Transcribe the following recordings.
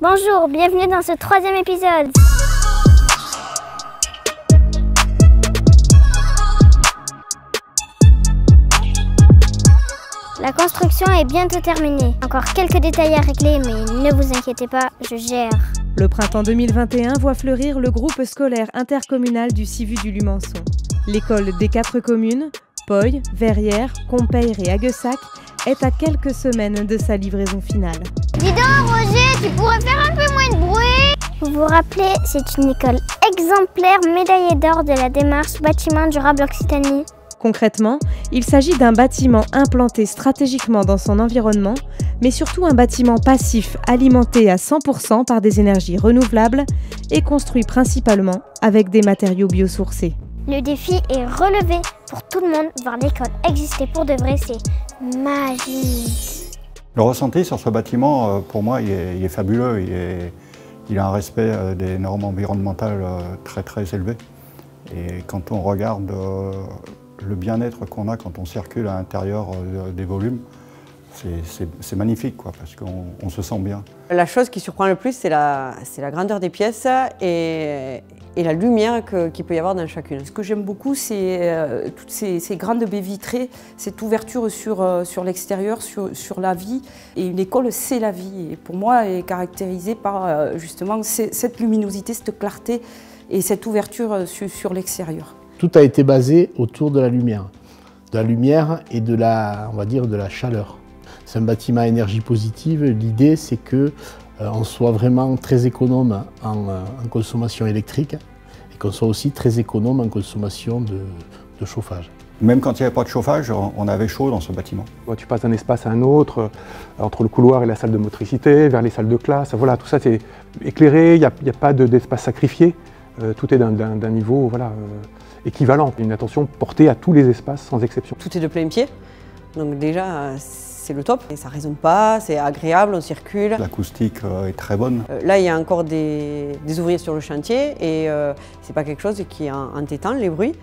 Bonjour, bienvenue dans ce 3e épisode. La construction est bientôt terminée. Encore quelques détails à régler, mais ne vous inquiétez pas, je gère. Le printemps 2021 voit fleurir le groupe scolaire intercommunal du Civu du Lumançon. L'école des 4 communes, Poy, Verrières, Compeire et Aguessac, est à quelques semaines de sa livraison finale. Dis donc, Roger, tu pourrais faire un peu moins de bruit? Vous vous rappelez, c'est une école exemplaire médaillée d'or de la démarche Bâtiment durable Occitanie. Concrètement, il s'agit d'un bâtiment implanté stratégiquement dans son environnement, mais surtout un bâtiment passif alimenté à 100% par des énergies renouvelables et construit principalement avec des matériaux biosourcés. Le défi est relevé pour tout le monde. Voir l'école exister pour de vrai, c'est magique. Le ressenti sur ce bâtiment, pour moi, il est fabuleux. Il a un respect des normes environnementales très élevées. Et quand on regarde le bien-être qu'on a quand on circule à l'intérieur des volumes, c'est magnifique, quoi, parce qu'on se sent bien. La chose qui surprend le plus, c'est la grandeur des pièces et la lumière qu'il peut y avoir dans chacune. Ce que j'aime beaucoup, c'est toutes ces grandes baies vitrées, cette ouverture sur l'extérieur, sur la vie. Et une école, c'est la vie. Et pour moi, elle est caractérisée par justement cette luminosité, cette clarté et cette ouverture sur l'extérieur. Tout a été basé autour de la lumière et de la, on va dire, de la chaleur. C'est un bâtiment à énergie positive. L'idée, c'est qu'on soit vraiment très économe en consommation électrique et qu'on soit aussi très économe en consommation de chauffage. Même quand il n'y avait pas de chauffage, on avait chaud dans ce bâtiment. Tu passes d'un espace à un autre, entre le couloir et la salle de motricité, vers les salles de classe. Voilà, tout ça c'est éclairé, il n'y a pas d'espace sacrifié. Tout est d'un niveau équivalent. Une attention portée à tous les espaces sans exception. Tout est de plein pied, donc déjà c'est le top. Et ça ne résonne pas, c'est agréable, on circule. L'acoustique est très bonne. Là il y a encore des ouvriers sur le chantier et c'est pas quelque chose qui est entêtant, les bruits.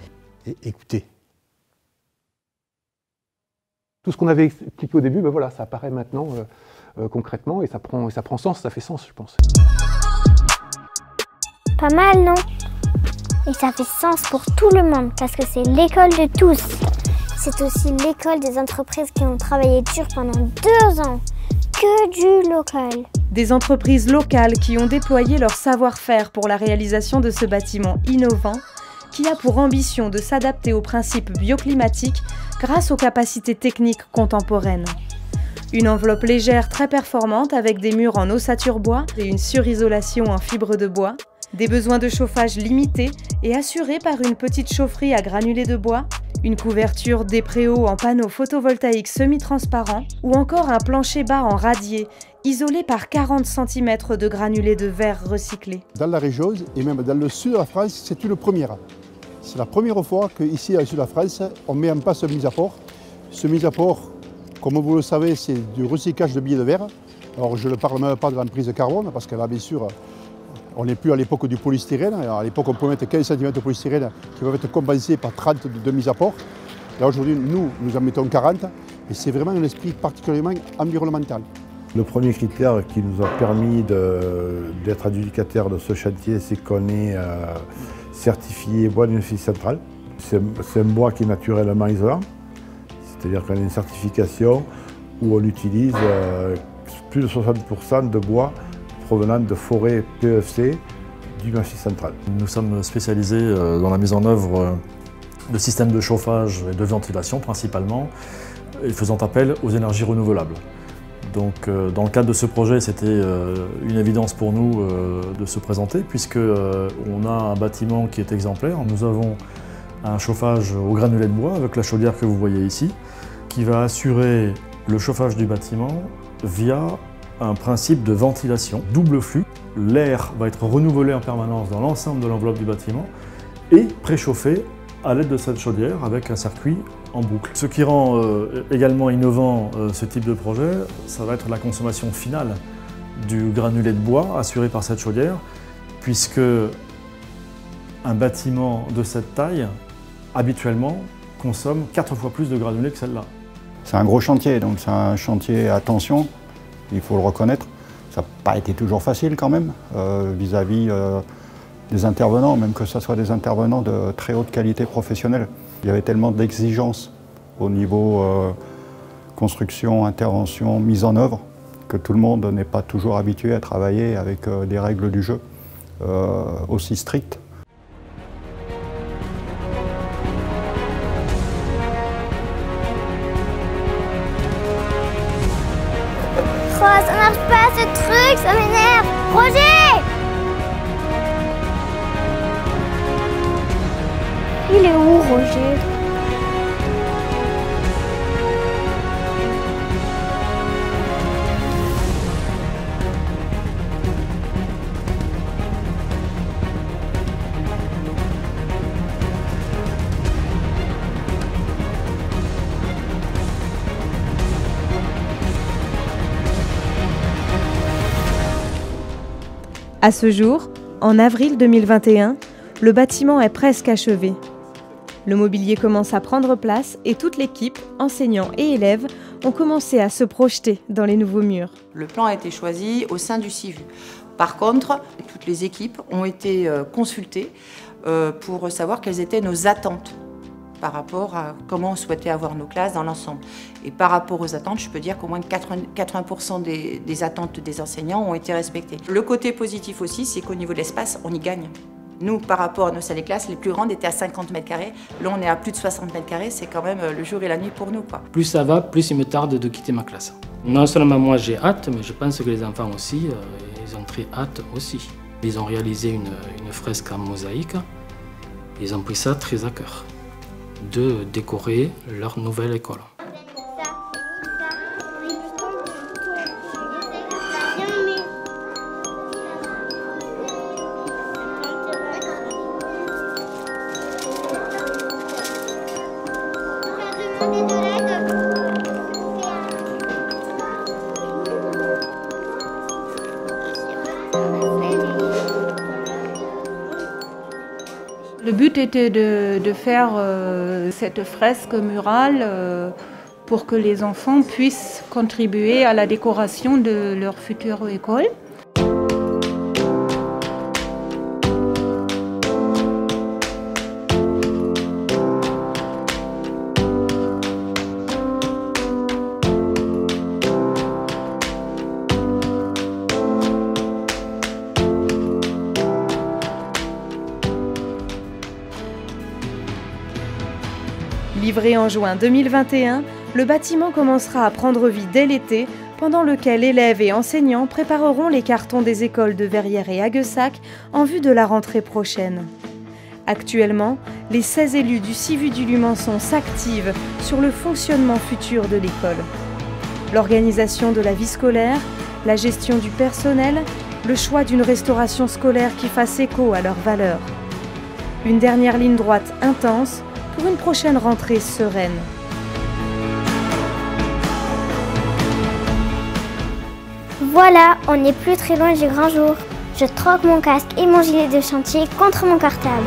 Et écoutez. Tout ce qu'on avait expliqué au début, ben voilà, ça apparaît maintenant concrètement et ça prend sens, ça fait sens, je pense. Pas mal, non? Et ça fait sens pour tout le monde, parce que c'est l'école de tous. C'est aussi l'école des entreprises qui ont travaillé dur pendant 2 ans. Que du local. Des entreprises locales qui ont déployé leur savoir-faire pour la réalisation de ce bâtiment innovant, qui a pour ambition de s'adapter aux principes bioclimatiques grâce aux capacités techniques contemporaines. Une enveloppe légère très performante avec des murs en ossature bois et une surisolation en fibre de bois, des besoins de chauffage limités et assurés par une petite chaufferie à granulés de bois, une couverture des préaux en panneaux photovoltaïques semi-transparents ou encore un plancher bas en radier isolé par 40 cm de granulés de verre recyclés. Dans la région et même dans le sud de la France, c'est une première. C'est la première fois qu'ici, dans le sud de la France, on met en place ce mise-à-port. Ce mise-à-port, comme vous le savez, c'est du recyclage de billets de verre. Alors je ne parle même pas de l'emprise de carbone, parce que là, bien sûr, on n'est plus à l'époque du polystyrène. Alors, à l'époque, on peut mettre 15 cm de polystyrène qui peuvent être compensés par 30 de mise-à-port. Là, aujourd'hui, nous en mettons 40. Et c'est vraiment un esprit particulièrement environnemental. Le premier critère qui nous a permis d'être adjudicataire de ce chantier, c'est qu'on est certifié bois d'énergie centrale. C'est un bois qui est naturellement isolant. C'est-à-dire qu'on a une certification où on utilise plus de 60% de bois provenant de forêts PEFC du Massif central. Nous sommes spécialisés dans la mise en œuvre de systèmes de chauffage et de ventilation principalement, et faisant appel aux énergies renouvelables. Donc dans le cadre de ce projet, c'était une évidence pour nous de se présenter, puisqu'on a un bâtiment qui est exemplaire. Nous avons un chauffage au granulé de bois avec la chaudière que vous voyez ici, qui va assurer le chauffage du bâtiment via un principe de ventilation double flux. L'air va être renouvelé en permanence dans l'ensemble de l'enveloppe du bâtiment et préchauffé à l'aide de cette chaudière avec un circuit en boucle. Ce qui rend également innovant ce type de projet, ça va être la consommation finale du granulé de bois assuré par cette chaudière, puisque un bâtiment de cette taille, habituellement, consomme 4 fois plus de granulés que celle-là. C'est un gros chantier, donc c'est un chantier à tension, il faut le reconnaître. Ça n'a pas été toujours facile quand même, vis-à-vis des intervenants, même que ce soit des intervenants de très haute qualité professionnelle. Il y avait tellement d'exigences au niveau construction, intervention, mise en œuvre, que tout le monde n'est pas toujours habitué à travailler avec des règles du jeu aussi strictes. Oh, ça marche pas ce truc, ça m'énerve. Roger! Il est où, Roger? À ce jour, en avril 2021, le bâtiment est presque achevé. Le mobilier commence à prendre place et toute l'équipe, enseignants et élèves, ont commencé à se projeter dans les nouveaux murs. Le plan a été choisi au sein du CIVU. Par contre, toutes les équipes ont été consultées pour savoir quelles étaient nos attentes par rapport à comment on souhaitait avoir nos classes dans l'ensemble. Et par rapport aux attentes, je peux dire qu'au moins 80% des attentes des enseignants ont été respectées. Le côté positif aussi, c'est qu'au niveau de l'espace, on y gagne. Nous, par rapport à nos salles de classe, les plus grandes étaient à 50 mètres carrés. Là, on est à plus de 60 mètres carrés. C'est quand même le jour et la nuit pour nous, quoi. Plus ça va, plus il me tarde de quitter ma classe. Non seulement moi j'ai hâte, mais je pense que les enfants aussi, ils ont très hâte aussi. Ils ont réalisé une fresque en mosaïque. Ils ont pris ça très à cœur, de décorer leur nouvelle école. Le but était de faire cette fresque murale pour que les enfants puissent contribuer à la décoration de leur future école. Livré en juin 2021, le bâtiment commencera à prendre vie dès l'été, pendant lequel élèves et enseignants prépareront les cartons des écoles de Verrières et Aguessac en vue de la rentrée prochaine. Actuellement, les 16 élus du CIVU du Lumançon s'activent sur le fonctionnement futur de l'école. L'organisation de la vie scolaire, la gestion du personnel, le choix d'une restauration scolaire qui fasse écho à leurs valeurs. Une dernière ligne droite intense pour une prochaine rentrée sereine. Voilà, on n'est plus très loin du grand jour. Je troque mon casque et mon gilet de chantier contre mon cartable.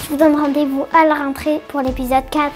Je vous donne rendez-vous à la rentrée pour l'épisode 4.